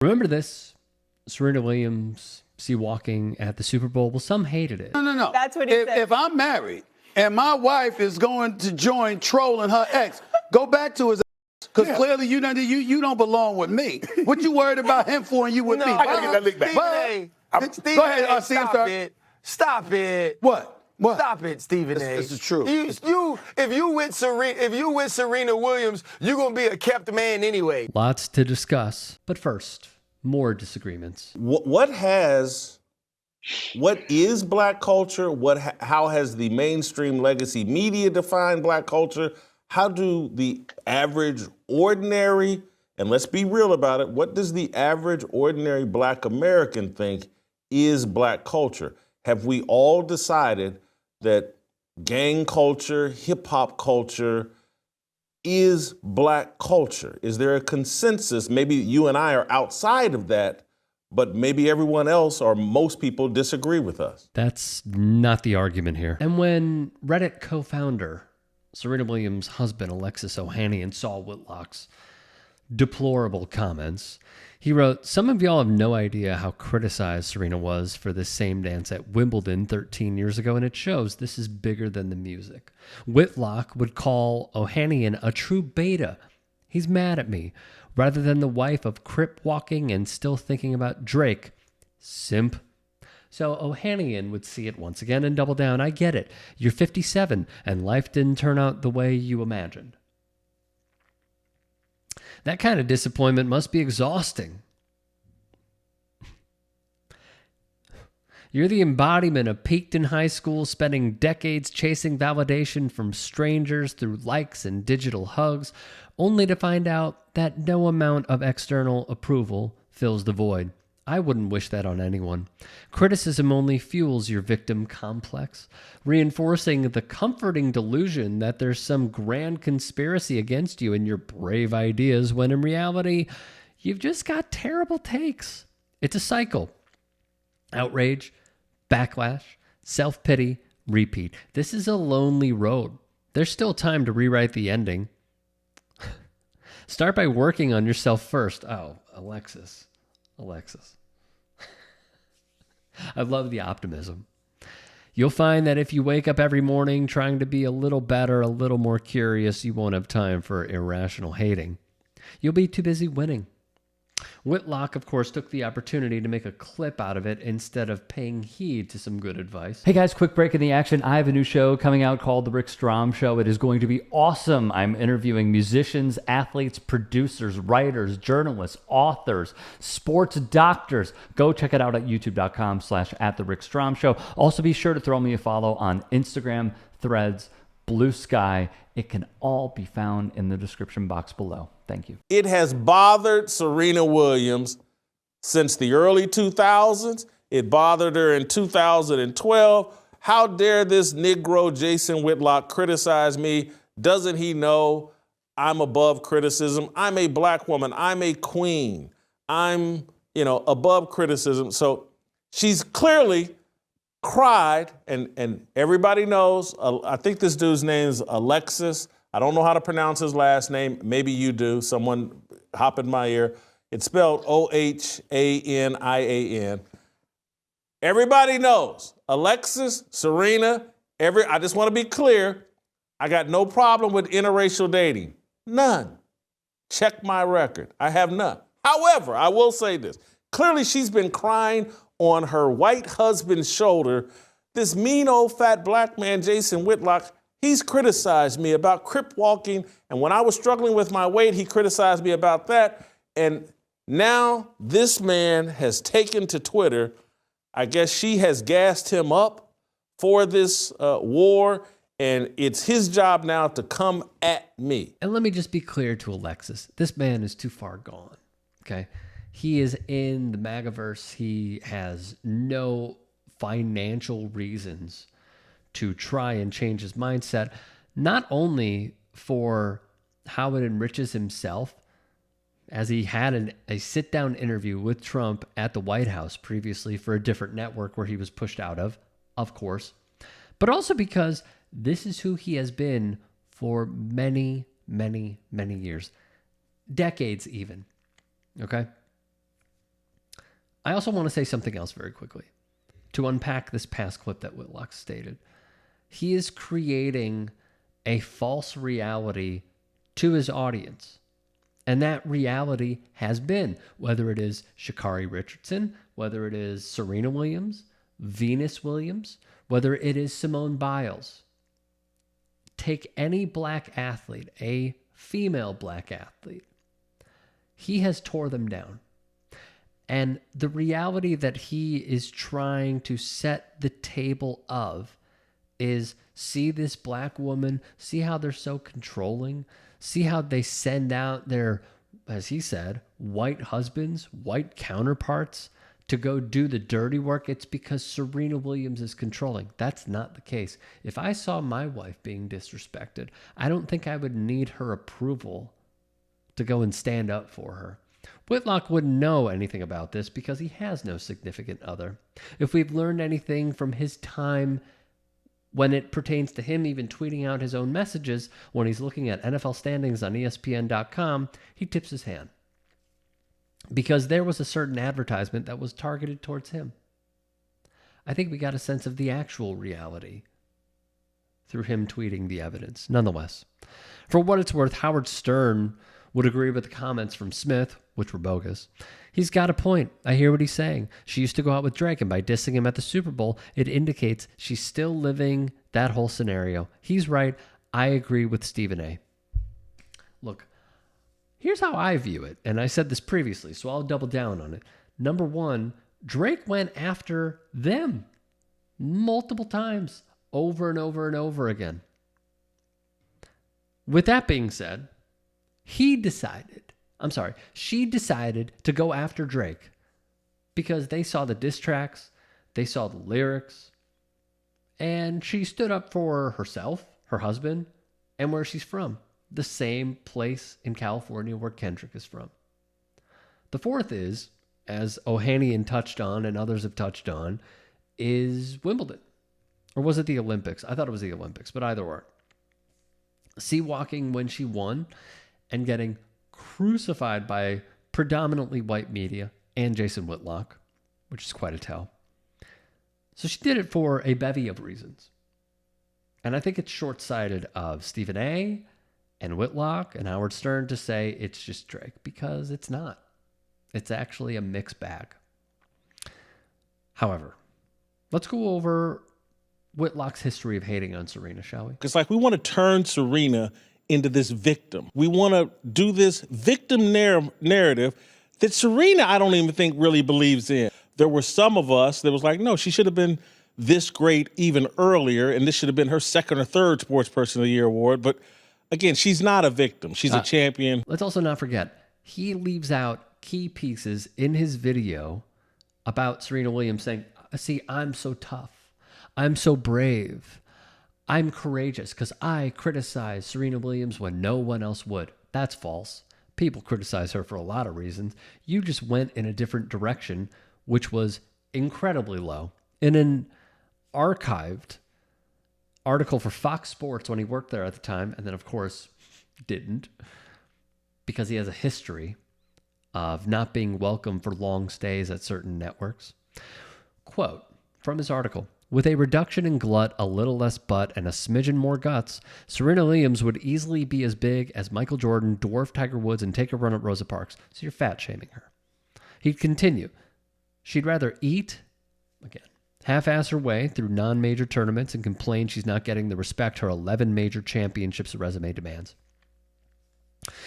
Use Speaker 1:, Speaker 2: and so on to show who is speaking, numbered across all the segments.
Speaker 1: Remember this? Serena Williams, see walking at the Super Bowl. Well, some hated it.
Speaker 2: No.
Speaker 3: That's what he said.
Speaker 2: If I'm married and my wife is going to join trolling her ex, go back to his ex, because clearly you don't belong with me. What you worried about him for and you with me?
Speaker 4: I gotta get that lick back.
Speaker 2: Go ahead,
Speaker 4: Stop it. Stop it.
Speaker 2: What?
Speaker 4: Stop it, Stephen A.
Speaker 2: This is true.
Speaker 4: If you with Serena Williams, you're gonna be a kept man anyway.
Speaker 1: Lots to discuss, but first, more disagreements.
Speaker 5: What is black culture? How has the mainstream legacy media defined black culture? How do the average ordinary, and let's be real about it, what does the average ordinary black American think is black culture? Have we all decided that gang culture, hip hop culture is black culture? Is there a consensus? Maybe you and I are outside of that, but maybe everyone else or most people disagree with us.
Speaker 1: That's not the argument here. And when Reddit co-founder Serena Williams' husband, Alexis Ohanian, saw Whitlock's deplorable comments, he wrote, "Some of y'all have no idea how criticized Serena was for this same dance at Wimbledon 13 years ago, and it shows this is bigger than the music. Whitlock would call Ohanian a true beta. He's mad at me, rather than the wife of crip walking and still thinking about Drake. Simp." So Ohanian would see it once again and double down. "I get it. You're 57, and life didn't turn out the way you imagined." That kind of disappointment must be exhausting. You're the embodiment of peaked in high school, spending decades chasing validation from strangers through likes and digital hugs, only to find out that no amount of external approval fills the void. I wouldn't wish that on anyone. Criticism only fuels your victim complex, reinforcing the comforting delusion that there's some grand conspiracy against you and your brave ideas, when in reality, you've just got terrible takes. It's a cycle. Outrage, backlash, self-pity, repeat. This is a lonely road. There's still time to rewrite the ending. Start by working on yourself first. Oh, Alexis. I love the optimism. You'll find that if you wake up every morning trying to be a little better, a little more curious, you won't have time for irrational hating. You'll be too busy winning. Whitlock, of course, took the opportunity to make a clip out of it instead of paying heed to some good advice.
Speaker 6: Hey guys, quick break in the action. I have a new show coming out called The Rick Strom Show. It is going to be awesome. I'm interviewing musicians, athletes, producers, writers, journalists, authors, sports doctors. Go check it out at youtube.com/@TheRickStromShow. Also be sure to throw me a follow on Instagram, Threads, Blue Sky. It can all be found in the description box below. Thank you.
Speaker 5: It has bothered Serena Williams since the early 2000s. It bothered her in 2012. How dare this Negro Jason Whitlock criticize me? Doesn't he know I'm above criticism? I'm a black woman. I'm a queen. I'm, above criticism. So she's clearly cried, and everybody knows. I think this dude's name is Alexis. I don't know how to pronounce his last name. Maybe you do. Someone hop in my ear. It's spelled Ohanian. Everybody knows. Alexis, Serena, I just want to be clear. I got no problem with interracial dating. None. Check my record. I have none. However, I will say this. Clearly, she's been crying on her white husband's shoulder. This mean old fat black man, Jason Whitlock, he's criticized me about crip walking. And when I was struggling with my weight, he criticized me about that. And now this man has taken to Twitter. I guess she has gassed him up for this war. And it's his job now to come at me.
Speaker 1: And let me just be clear to Alexis. This man is too far gone, okay? He is in the MAGAverse. He has no financial reasons to try and change his mindset, not only for how it enriches himself, as he had a sit-down interview with Trump at the White House previously for a different network where he was pushed out of course, but also because this is who he has been for many, many, many years, decades even, okay? I also want to say something else very quickly to unpack this past clip that Whitlock stated. He is creating a false reality to his audience. And that reality has been, whether it is Sha'Carri Richardson, whether it is Serena Williams, Venus Williams, whether it is Simone Biles. Take any black athlete, a female black athlete. He has tore them down. And the reality that he is trying to set the table of is see this black woman, see how they're so controlling, see how they send out their, as he said, white husbands, white counterparts to go do the dirty work. It's because Serena Williams is controlling. That's not the case. If I saw my wife being disrespected, I don't think I would need her approval to go and stand up for her. Whitlock wouldn't know anything about this because he has no significant other. If we've learned anything from his time when it pertains to him even tweeting out his own messages when he's looking at NFL standings on ESPN.com, he tips his hand. Because there was a certain advertisement that was targeted towards him. I think we got a sense of the actual reality through him tweeting the evidence. Nonetheless, for what it's worth, Howard Stern would agree with the comments from Smith, which were bogus. He's got a point. I hear what he's saying. She used to go out with Drake, and by dissing him at the Super Bowl, it indicates she's still living that whole scenario. He's right. I agree with Stephen A. Look, here's how I view it, and I said this previously, so I'll double down on it. Number one, Drake went after them multiple times, over and over and over again. With that being said, she decided to go after Drake because they saw the diss tracks, they saw the lyrics, and she stood up for herself, her husband, and where she's from. The same place in California where Kendrick is from. The fourth is, as Ohanian touched on and others have touched on, is Wimbledon. Or was it the Olympics? I thought it was the Olympics, but either or. Sea-walking when she won and getting crucified by predominantly white media and Jason Whitlock, which is quite a tell. So she did it for a bevy of reasons. And I think it's short-sighted of Stephen A., and Whitlock and Howard Stern to say it's just Drake, because it's not. It's actually a mixed bag. However, let's go over Whitlock's history of hating on Serena, shall we?
Speaker 5: It's like we want to turn Serena into this victim. We want to do this victim narrative that Serena, I don't even think really believes in. There were some of us that was like, no, she should have been this great even earlier, and this should have been her second or third Sports Person of the Year award. But again, she's not a victim. She's a champion.
Speaker 1: Let's also not forget, he leaves out key pieces in his video about Serena Williams saying, see, I'm so tough. I'm so brave. I'm courageous because I criticize Serena Williams when no one else would. That's false. People criticize her for a lot of reasons. You just went in a different direction, which was incredibly low. In an archived article for Fox Sports when he worked there at the time, and then, of course, didn't, because he has a history of not being welcome for long stays at certain networks. Quote from his article, with a reduction in glut, a little less butt, and a smidgen more guts, Serena Williams would easily be as big as Michael Jordan, dwarf Tiger Woods, and take a run at Rosa Parks. So you're fat-shaming her. He'd continue. She'd rather eat, again, half-ass her way through non-major tournaments and complain she's not getting the respect her 11 major championships resume demands.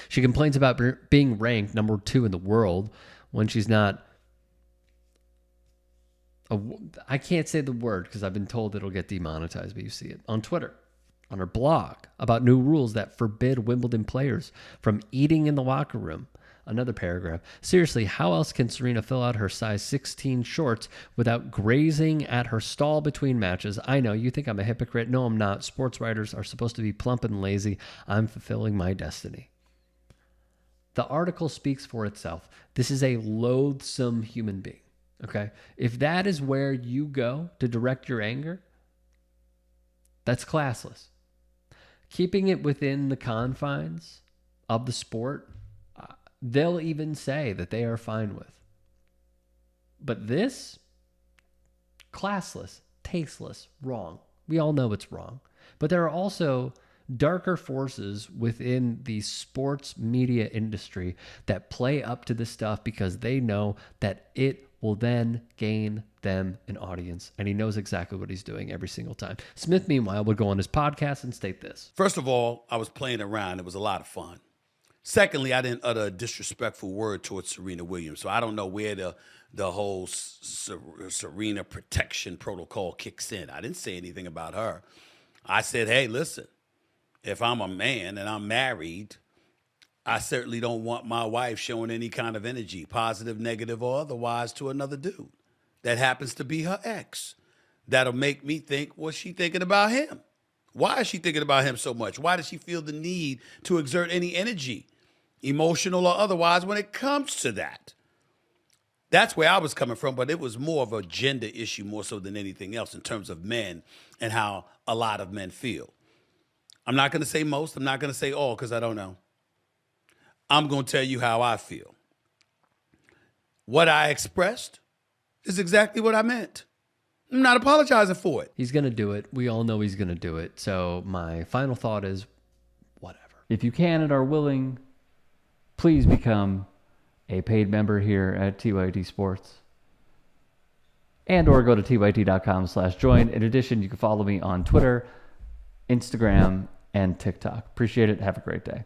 Speaker 1: She complains about being ranked number 2 in the world when she's not. I can't say the word because I've been told it'll get demonetized, but you see it on Twitter, on her blog, about new rules that forbid Wimbledon players from eating in the locker room. Another paragraph. Seriously, how else can Serena fill out her size 16 shorts without grazing at her stall between matches? I know, you think I'm a hypocrite. No, I'm not. Sports writers are supposed to be plump and lazy. I'm fulfilling my destiny. The article speaks for itself. This is a loathsome human being, okay? If that is where you go to direct your anger, that's classless. Keeping it within the confines of the sport, they'll even say that they are fine with. But this, classless, tasteless, wrong. We all know it's wrong. But there are also darker forces within the sports media industry that play up to this stuff because they know that it will then gain them an audience. And he knows exactly what he's doing every single time. Smith, meanwhile, would go on his podcast and state this.
Speaker 2: First of all, I was playing around. It was a lot of fun. Secondly, I didn't utter a disrespectful word towards Serena Williams. So I don't know where the whole Serena protection protocol kicks in. I didn't say anything about her. I said, hey, listen, if I'm a man and I'm married, I certainly don't want my wife showing any kind of energy, positive, negative, or otherwise, to another dude that happens to be her ex. That'll make me think, what's she thinking about him? Why is she thinking about him so much? Why does she feel the need to exert any energy, emotional or otherwise, when it comes to that? That's where I was coming from, but it was more of a gender issue more so than anything else in terms of men and how a lot of men feel. I'm not going to say most. I'm not going to say all because I don't know. I'm going to tell you how I feel. What I expressed is exactly what I meant. I'm not apologizing for it.
Speaker 1: He's going to do it. We all know he's going to do it. So my final thought is whatever.
Speaker 6: If you can and are willing, please become a paid member here at TYT Sports. And or go to tyt.com/join. In addition, you can follow me on Twitter, Instagram, and TikTok. Appreciate it. Have a great day.